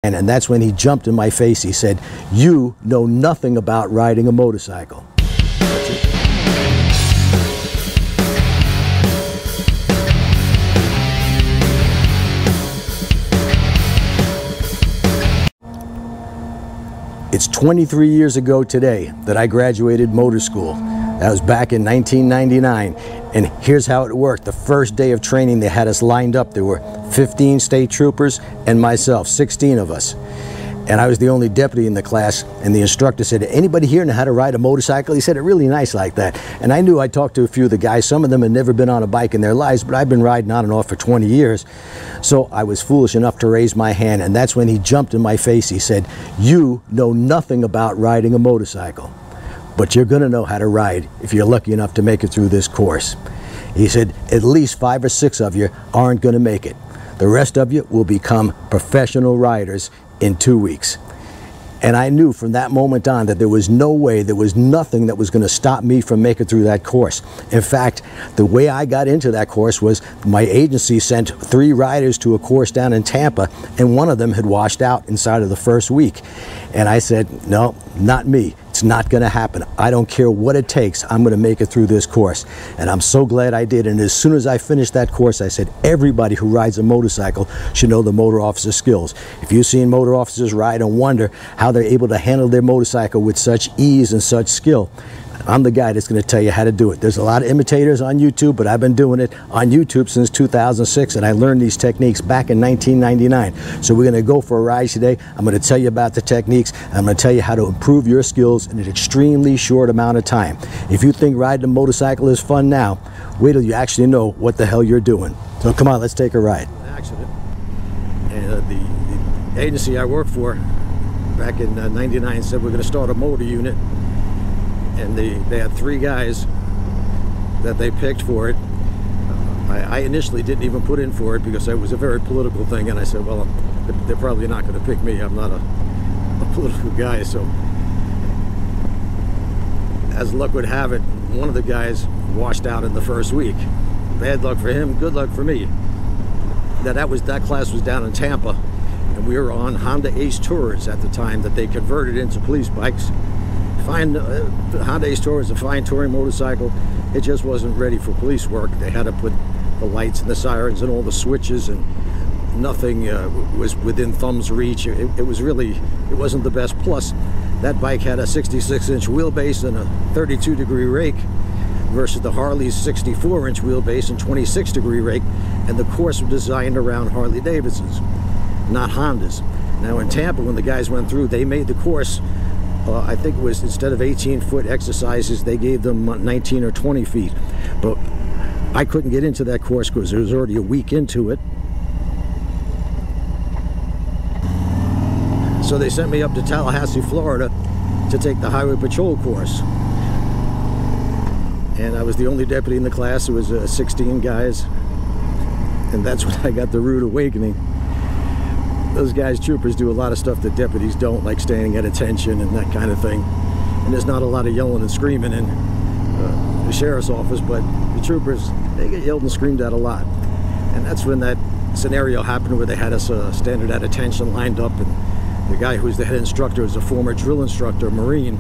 And that's when he jumped in my face. He said, "You know nothing about riding a motorcycle." It's 23 years ago today that I graduated motor school. That was back in 1999. And here's how it worked. The first day of training, they had us lined up. There were 15 state troopers and myself, 16 of us. And I was the only deputy in the class. And the instructor said, "Anybody here know how to ride a motorcycle?" He said it really nice like that. And I knew I talked to a few of the guys. Some of them had never been on a bike in their lives, but I've been riding on and off for 20 years. So I was foolish enough to raise my hand. And that's when he jumped in my face. He said, "You know nothing about riding a motorcycle, but you're going to know how to ride if you're lucky enough to make it through this course." He said, "At least 5 or 6 of you aren't going to make it. The rest of you will become professional riders in 2 weeks." And I knew from that moment on that there was no way, there was nothing that was going to stop me from making through that course. In fact, the way I got into that course was my agency sent 3 riders to a course down in Tampa, and one of them had washed out inside of the first week. And I said, "No, not me. It's not going to happen. I don't care what it takes. I'm going to make it through this course." And I'm so glad I did. And as soon as I finished that course, I said, everybody who rides a motorcycle should know the motor officer skills. If you've seen motor officers ride and wonder how they're able to handle their motorcycle with such ease and such skill, I'm the guy that's going to tell you how to do it. There's a lot of imitators on YouTube, but I've been doing it on YouTube since 2006, and I learned these techniques back in 1999. So we're going to go for a ride today. I'm going to tell you about the techniques. I'm going to tell you how to improve your skills in an extremely short amount of time. If you think riding a motorcycle is fun now, wait till you actually know what the hell you're doing. So come on, let's take a ride. Accident. And the agency I worked for back in 99 said we're going to start a motor unit. And they had 3 guys that they picked for it. I initially didn't even put in for it because it was a very political thing, and I said, well, they're probably not going to pick me. I'm not a political guy. So as luck would have it, one of the guys washed out in the first week. Bad luck for him, good luck for me. That class was down in Tampa, and we were on Honda Ace Tours at the time that they converted into police bikes. Honda Ace Tour is a fine touring motorcycle. It just wasn't ready for police work. They had to put the lights and the sirens and all the switches, and nothing was within thumb's reach. It wasn't the best. Plus, that bike had a 66-inch wheelbase and a 32-degree rake versus the Harley's 64-inch wheelbase and 26-degree rake, and the course was designed around Harley Davidsons, not Hondas. Now in Tampa, when the guys went through, they made the course I think it was, instead of 18-foot exercises, they gave them 19 or 20 feet. But I couldn't get into that course because it was already a week into it. So they sent me up to Tallahassee, Florida to take the highway patrol course. And I was the only deputy in the class. It was 16 guys. And that's when I got the rude awakening. Those guys, troopers, do a lot of stuff that deputies don't, like standing at attention and that kind of thing. And there's not a lot of yelling and screaming in the sheriff's office, but the troopers, they get yelled and screamed at a lot. And that's when that scenario happened where they had us standing at attention, lined up, and the guy who's the head instructor was a former drill instructor, a Marine.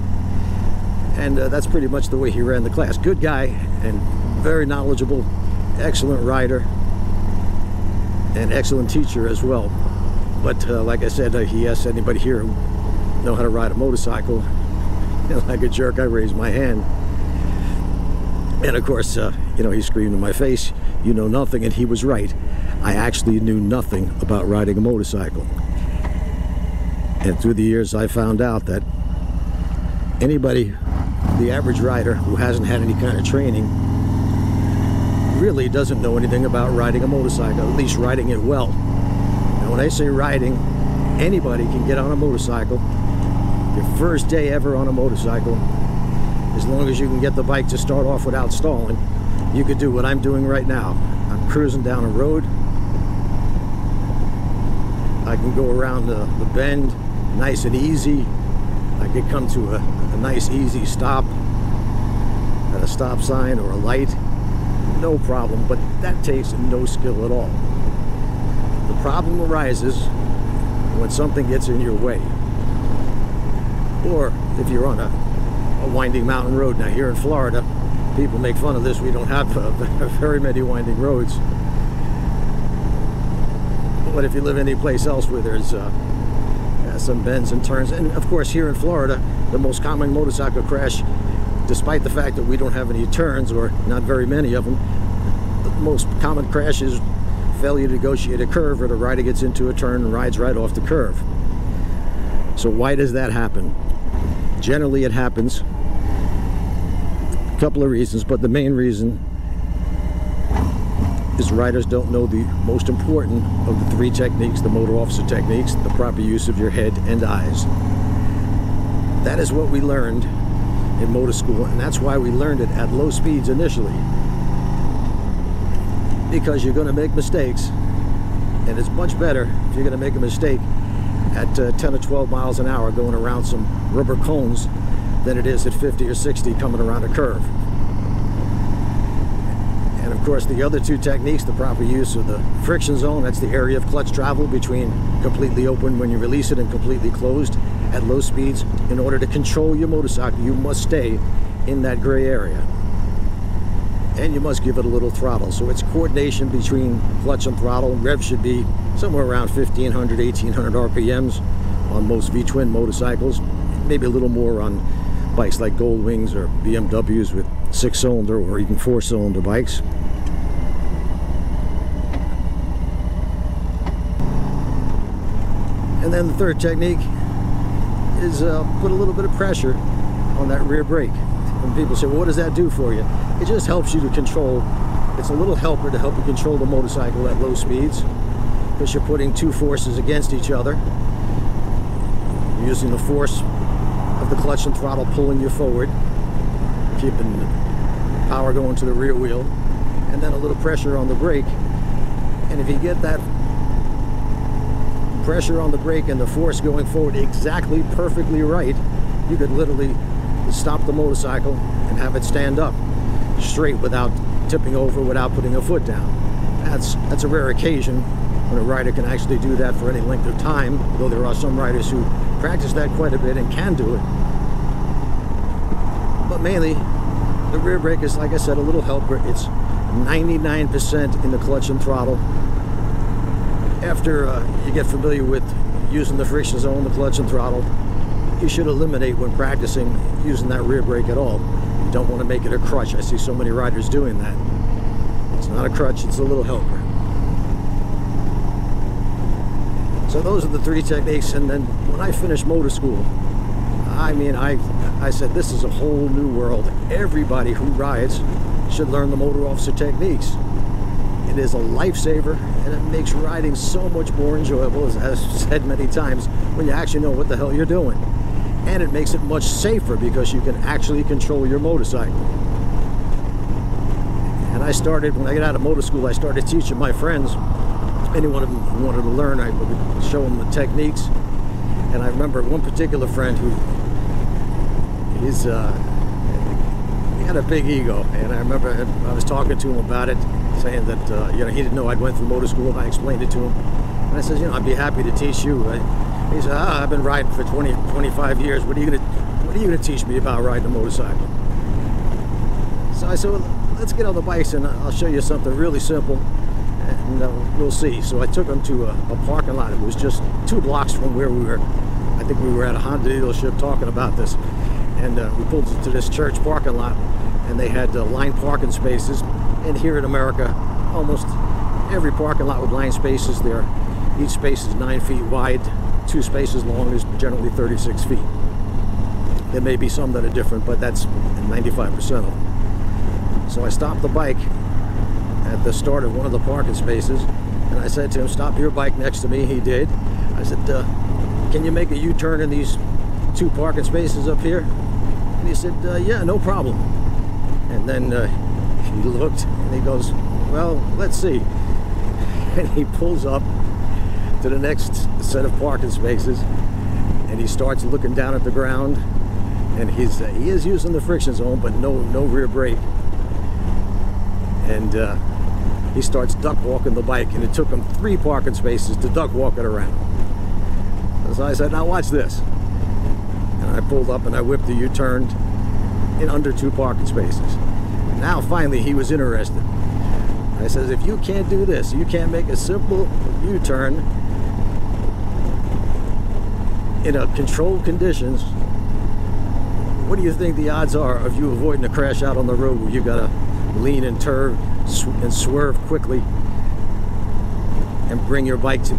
And that's pretty much the way he ran the class. Good guy and very knowledgeable, excellent rider, and excellent teacher as well. But like I said, he asked anybody here who know how to ride a motorcycle. And like a jerk, I raised my hand. And of course, you know, he screamed in my face, "You know nothing," and he was right. I actually knew nothing about riding a motorcycle. And through the years, I found out that anybody, the average rider who hasn't had any kind of training, really doesn't know anything about riding a motorcycle, at least riding it well. When I say riding, anybody can get on a motorcycle. Your first day ever on a motorcycle, as long as you can get the bike to start off without stalling, you could do what I'm doing right now. I'm cruising down a road. I can go around the bend nice and easy. I could come to a nice easy stop at a stop sign or a light. No problem, but that takes no skill at all. The problem arises when something gets in your way. Or if you're on a winding mountain road. Now here in Florida, people make fun of this. We don't have very many winding roads. But if you live any place else where there's some bends and turns, and of course here in Florida, the most common motorcycle crash, despite the fact that we don't have any turns, or not very many of them, the most common crash is failure to negotiate a curve, or the rider gets into a turn and rides right off the curve. So why does that happen? Generally it happens a couple of reasons, but the main reason is riders don't know the most important of the three techniques, the motor officer techniques, the proper use of your head and eyes. That is what we learned in motor school, and that's why we learned it at low speeds initially. Because you're going to make mistakes, and it's much better if you're going to make a mistake at 10 or 12 miles an hour going around some rubber cones than it is at 50 or 60 coming around a curve. And of course the other two techniques, the proper use of the friction zone, that's the area of clutch travel between completely open when you release it and completely closed at low speeds. In order to control your motorcycle, you must stay in that gray area. And you must give it a little throttle. So it's coordination between clutch and throttle. Rev should be somewhere around 1500, 1800 RPMs on most V-twin motorcycles. Maybe a little more on bikes like Gold Wings or BMWs with 6-cylinder or even 4-cylinder bikes. And then the third technique is put a little bit of pressure on that rear brake. When people say, well, what does that do for you? It just helps you to control. It's a little helper to help you control the motorcycle at low speeds, because you're putting two forces against each other. You're using the force of the clutch and throttle pulling you forward, keeping power going to the rear wheel, and then a little pressure on the brake. And if you get that pressure on the brake and the force going forward exactly perfectly right, you could literally stop the motorcycle and have it stand up straight without tipping over, without putting a foot down. That's a rare occasion when a rider can actually do that for any length of time, though there are some riders who practice that quite a bit and can do it. But mainly the rear brake is, like I said, a little helper. It's 99% in the clutch and throttle. After you get familiar with using the friction zone, the clutch and throttle, you should eliminate when practicing using that rear brake at all. You don't want to make it a crutch. I see so many riders doing that. It's not a crutch, it's a little helper. So those are the three techniques. And then when I finished motor school, I mean, I said, this is a whole new world. Everybody who rides should learn the motor officer techniques. It is a lifesaver, and it makes riding so much more enjoyable, as I've said many times, when you actually know what the hell you're doing. And it makes it much safer because you can actually control your motorcycle. And I started, when I got out of motor school, I started teaching my friends, any one of them who wanted to learn, I would show them the techniques. And I remember one particular friend who, he had a big ego, and I remember I was talking to him about it, saying that you know, he didn't know I'd went through motor school, and I explained it to him. And I said, you know, I'd be happy to teach you. He said, I've been riding for 25 years. What are you gonna teach me about riding a motorcycle? So I said, well, let's get on the bikes and I'll show you something really simple, and we'll see. So I took him to a parking lot. It was just 2 blocks from where we were. I think we were at a Honda dealership talking about this. And we pulled into this church parking lot, and they had lined parking spaces. And here in America, almost every parking lot with lined spaces there. Each space is 9 feet wide, 2 spaces long is generally 36 feet. There may be some that are different, but that's 95% of them. So I stopped the bike at the start of one of the parking spaces, and I said to him, stop your bike next to me. He did. I said, can you make a U-turn in these 2 parking spaces up here? And he said, yeah, no problem. And then he looked and he goes, well, let's see. And he pulls up to the next set of parking spaces, and he starts looking down at the ground, and he is using the friction zone, but no rear brake. And he starts duck walking the bike, and it took him 3 parking spaces to duck walk it around. So I said, now watch this. And I pulled up and I whipped the U-turn in under 2 parking spaces. Now finally he was interested. I says, if you can't do this, you can't make a simple U-turn in a controlled conditions, what do you think the odds are of you avoiding a crash out on the road where you gotta lean and turn and swerve quickly and bring your bike to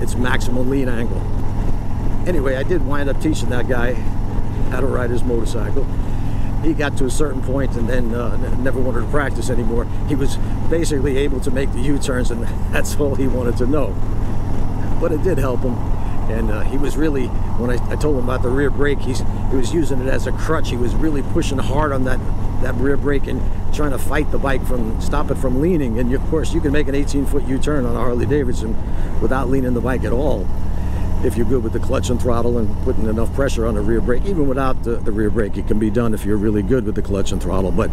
its maximum lean angle? Anyway, I did wind up teaching that guy how to ride his motorcycle. He got to a certain point and then never wanted to practice anymore. He was basically able to make the U-turns, and that's all he wanted to know. But it did help him. And he was really, when I told him about the rear brake, he was using it as a crutch. He was really pushing hard on that rear brake and trying to fight the bike stop it from leaning. And of course, you can make an 18-foot U-turn on a Harley-Davidson without leaning the bike at all, if you're good with the clutch and throttle and putting enough pressure on the rear brake. Even without the rear brake, it can be done if you're really good with the clutch and throttle. But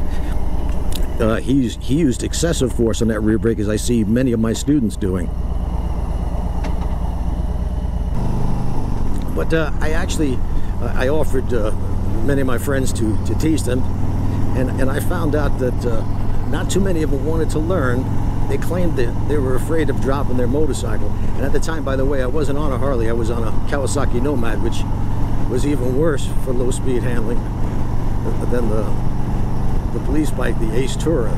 he used excessive force on that rear brake, as I see many of my students doing. But I offered many of my friends to teach them, and I found out that not too many of them wanted to learn. They claimed that they were afraid of dropping their motorcycle. And at the time, by the way, I wasn't on a Harley. I was on a Kawasaki Nomad, which was even worse for low speed handling than the police bike, the Ace Tourer,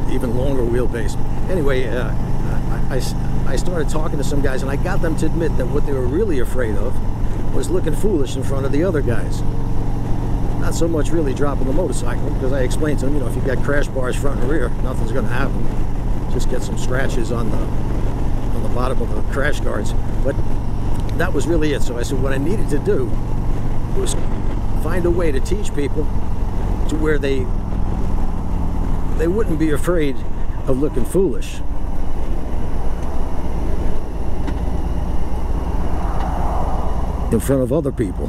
even longer wheelbase. Anyway, I started talking to some guys, and I got them to admit that what they were really afraid of was looking foolish in front of the other guys. Not so much really dropping the motorcycle, because I explained to them, you know, if you've got crash bars front and rear, nothing's going to happen. Just get some scratches on the bottom of the crash guards. But that was really it. So I said what I needed to do was find a way to teach people to where they wouldn't be afraid of looking foolish. In front of other people.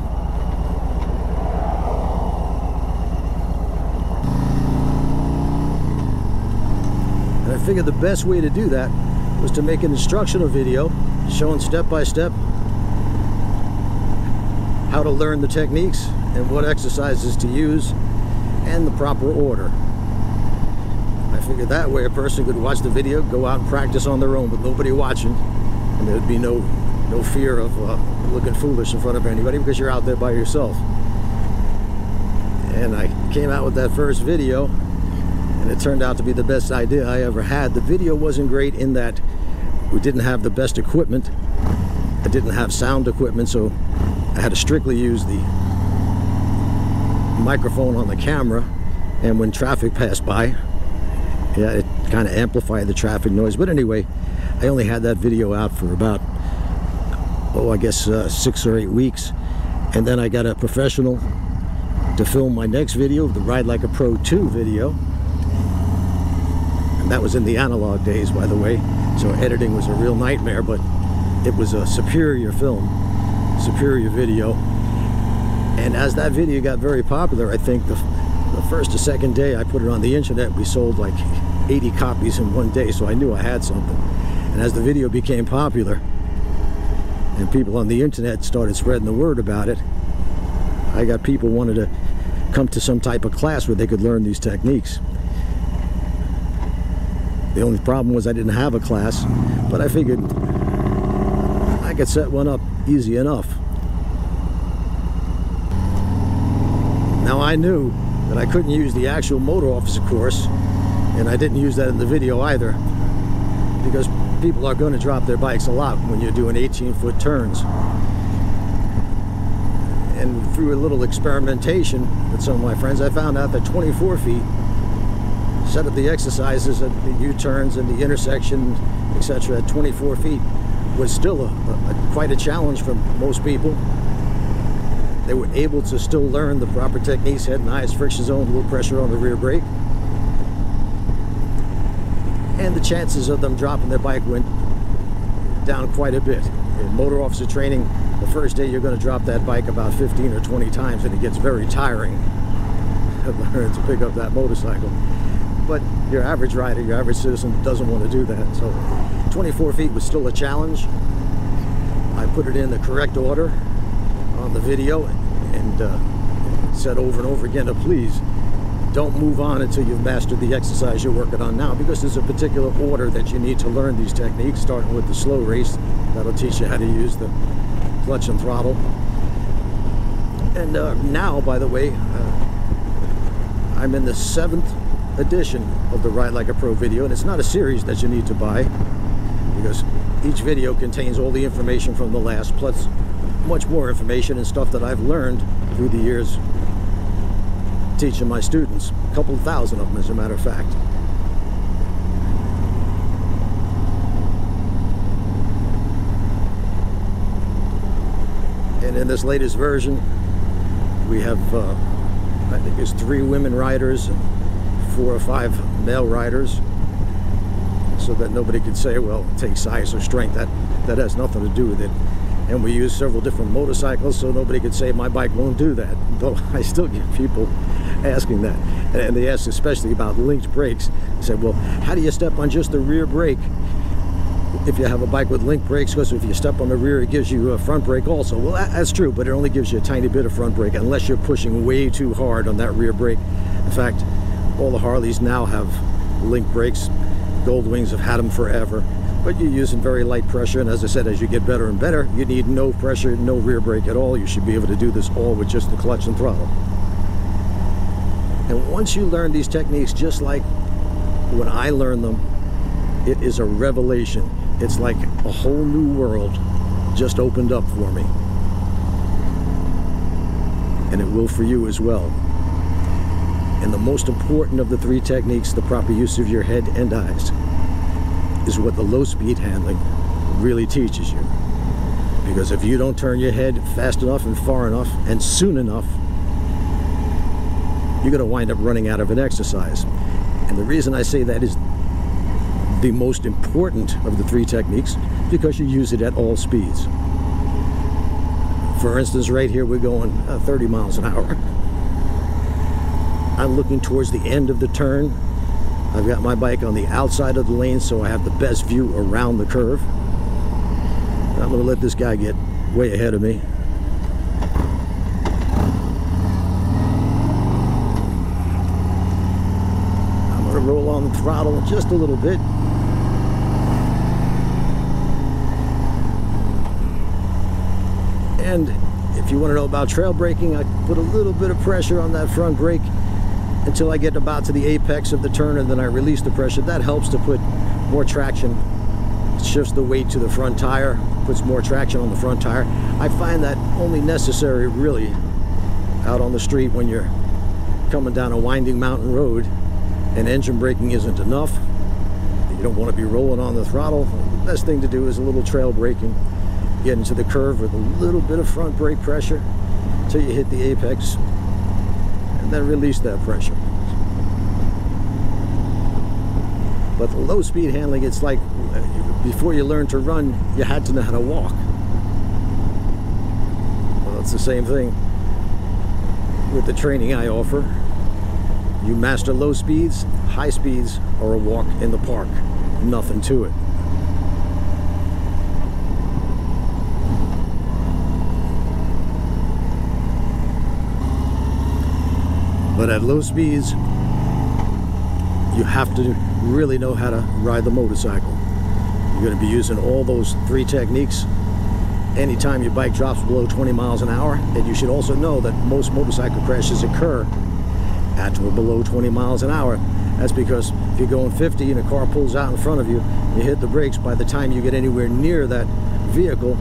And I figured the best way to do that was to make an instructional video showing step by step how to learn the techniques and what exercises to use and the proper order. I figured that way a person could watch the video, go out and practice on their own with nobody watching, and there would be no fear of looking foolish in front of anybody, because you're out there by yourself. And I came out with that first video, and it turned out to be the best idea I ever had. The video wasn't great in that we didn't have the best equipment. I didn't have sound equipment, so I had to strictly use the microphone on the camera, and when traffic passed by, yeah, it kind of amplified the traffic noise. But anyway, I only had that video out for about, I guess 6 or 8 weeks, and then I got a professional to film my next video, the Ride Like a Pro 2 video, and that was in the analog days, by the way, so editing was a real nightmare, but it was a superior film, superior video. And as that video got very popular, I think the first or second day I put it on the internet, we sold like 80 copies in one day, so I knew I had something. And as the video became popular and people on the internet started spreading the word about it, I got people wanting to come to some type of class where they could learn these techniques. The only problem was I didn't have a class, but I figured I could set one up easy enough. Now I knew that I couldn't use the actual motor officer course, and I didn't use that in the video either, because people are going to drop their bikes a lot when you're doing 18-foot turns. And through a little experimentation with some of my friends, I found out that 24 feet, set up the exercises at the U-turns and the intersection, etc. at 24 feet was still quite a challenge for most people. They were able to still learn the proper techniques, head and highest friction zone, low pressure on the rear brake. And the chances of them dropping their bike went down quite a bit. In motor officer training, the first day you're going to drop that bike about 15 or 20 times, and it gets very tiring to pick up that motorcycle. But your average rider, your average citizen doesn't want to do that. So 24 feet was still a challenge. I put it in the correct order on the video and said over and over again to please don't move on until you've mastered the exercise you're working on now, because there's a particular order that you need to learn these techniques, starting with the slow race. That'll teach you how to use the clutch and throttle. And now, by the way, I'm in the 7th edition of the Ride Like a Pro video, and it's not a series that you need to buy, because each video contains all the information from the last, plus much more information and stuff that I've learned through the years teaching my students, a couple thousand of them as a matter of fact. And in this latest version we have I think it's 3 women riders and 4 or 5 male riders, so that nobody could say, well, it takes size or strength. That has nothing to do with it. And we use several different motorcycles, so nobody could say my bike won't do that. Though I still get people asking that, and they ask especially about linked brakes. They say, well, how do you step on just the rear brake if you have a bike with linked brakes? Because if you step on the rear, it gives you a front brake also. Well, that's true, but it only gives you a tiny bit of front brake unless you're pushing way too hard on that rear brake. In fact, all the Harleys now have linked brakes. Goldwings have had them forever, but you're using very light pressure, and as I said, as you get better and better, you need no pressure, no rear brake at all. You should be able to do this all with just the clutch and throttle. And once you learn these techniques, just like when I learned them, it is a revelation. It's like a whole new world just opened up for me. And it will for you as well. And the most important of the 3 techniques, the proper use of your head and eyes, is what the low speed handling really teaches you. Because if you don't turn your head fast enough and far enough and soon enough, you're going to wind up running out of an exercise. And the reason I say that is the most important of the 3 techniques, because you use it at all speeds. For instance, right here we're going 30 miles an hour. I'm looking towards the end of the turn. I've got my bike on the outside of the lane, so I have the best view around the curve. I'm going to let this guy get way ahead of me. I'm going to roll on the throttle just a little bit. And if you want to know about trail braking, I put a little bit of pressure on that front brake until I get about to the apex of the turn, and then I release the pressure. That helps to put more traction. It shifts the weight to the front tire, puts more traction on the front tire. I find that only necessary really out on the street when you're coming down a winding mountain road and engine braking isn't enough. You don't want to be rolling on the throttle. The best thing to do is a little trail braking. Get into the curve with a little bit of front brake pressure until you hit the apex, and then release that pressure. But the low speed handling, it's like before you learn to run, you had to know how to walk. Well, it's the same thing with the training I offer. You master low speeds, high speeds are a walk in the park. Nothing to it. But at low speeds, you have to really know how to ride the motorcycle. You're going to be using all those 3 techniques anytime your bike drops below 20 miles an hour. And you should also know that most motorcycle crashes occur at or below 20 miles an hour. That's because if you're going 50 and a car pulls out in front of you, you hit the brakes, by the time you get anywhere near that vehicle,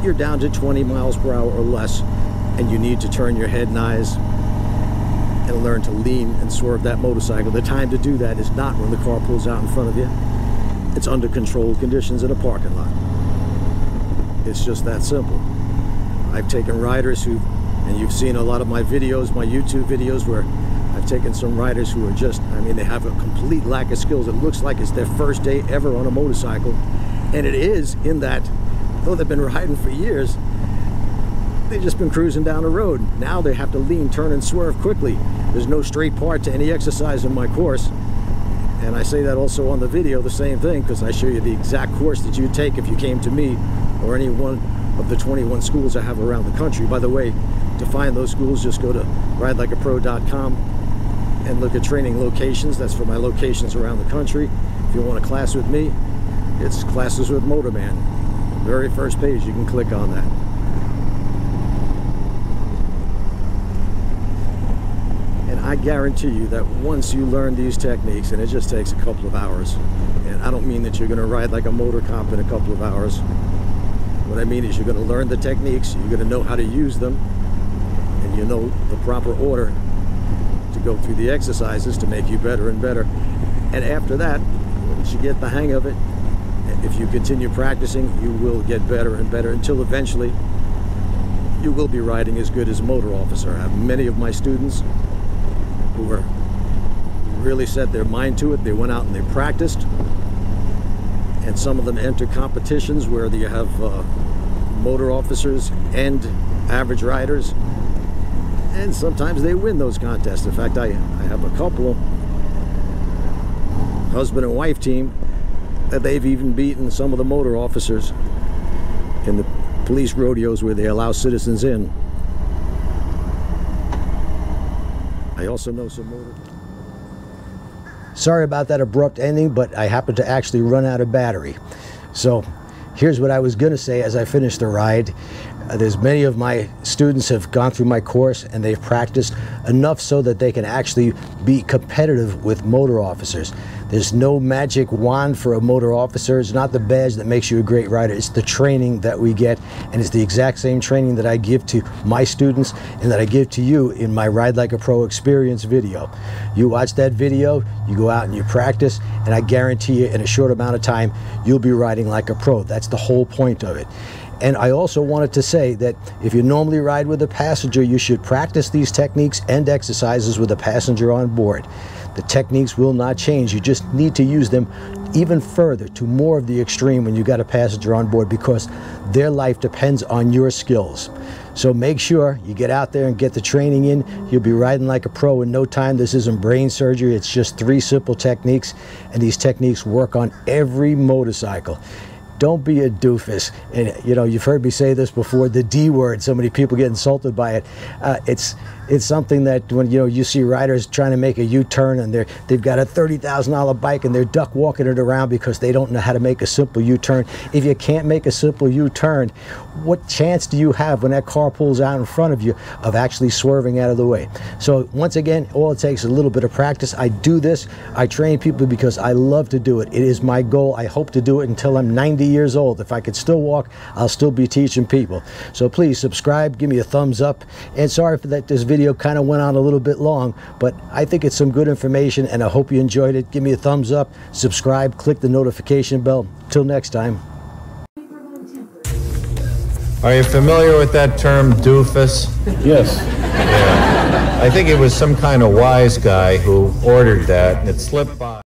you're down to 20 miles per hour or less, and you need to turn your head and eyes and learn to lean and swerve that motorcycle. The time to do that is not when the car pulls out in front of you. It's under controlled conditions in a parking lot. It's just that simple. I've taken riders who, and you've seen a lot of my videos, my YouTube videos, where I've taken some riders who are just, I mean, they have a complete lack of skills. It looks like it's their first day ever on a motorcycle. And it is, in that, though they've been riding for years, they've just been cruising down the road. Now they have to lean, turn, and swerve quickly. There's no straight part to any exercise in my course. And I say that also on the video, the same thing, because I show you the exact course that you'd take if you came to me or any one of the 21 schools I have around the country. By the way, to find those schools, just go to ridelikeapro.com and look at training locations. That's for my locations around the country. If you want a class with me, it's Classes with Motorman. Very first page, you can click on that. And I guarantee you that once you learn these techniques, and it just takes a couple of hours, and I don't mean that you're going to ride like a motor cop in a couple of hours. What I mean is you're going to learn the techniques, you're going to know how to use them, and you know the proper order to go through the exercises to make you better and better. And after that, once you get the hang of it, if you continue practicing, you will get better and better until eventually you will be riding as good as a motor officer. I have many of my students who are really set their mind to it. They went out and they practiced, and some of them enter competitions where you have motor officers and average riders, and sometimes they win those contests. In fact, I have a couple, husband and wife team, that they've even beaten some of the motor officers in the police rodeos where they allow citizens in. I also know some motor... Sorry about that abrupt ending, but I happened to actually run out of battery. So here's what I was going to say as I finished the ride. There's many of my students have gone through my course and they've practiced enough so that they can actually be competitive with motor officers. There's no magic wand for a motor officer. It's not the badge that makes you a great rider. It's the training that we get, and it's the exact same training that I give to my students and that I give to you in my Ride Like a Pro experience video. You watch that video, you go out and you practice, and I guarantee you in a short amount of time you'll be riding like a pro. That's the whole point of it. And I also wanted to say that if you normally ride with a passenger, you should practice these techniques and exercises with a passenger on board. The techniques will not change. You just need to use them even further to more of the extreme when you got a passenger on board, because their life depends on your skills. So make sure you get out there and get the training in. You'll be riding like a pro in no time. This isn't brain surgery. It's just 3 simple techniques, and these techniques work on every motorcycle. Don't be a doofus. And you know, you've heard me say this before, the D word. So many people get insulted by it. It's something that when you see riders trying to make a U-turn and they've got a $30,000 bike and they're duck walking it around because they don't know how to make a simple U-turn. If you can't make a simple U-turn, what chance do you have when that car pulls out in front of you of actually swerving out of the way? So once again, all it takes is a little bit of practice. I do this, I train people because I love to do it. It is my goal. I hope to do it until I'm 90 years old. If I could still walk, I'll still be teaching people. So please subscribe, give me a thumbs up, and sorry for that this video kind of went on a little bit long, but I think it's some good information and I hope you enjoyed it. Give me a thumbs up, subscribe, click the notification bell. Till next time. Are you familiar with that term, doofus? Yes. Yeah. I think it was some kind of wise guy who ordered that and it slipped by.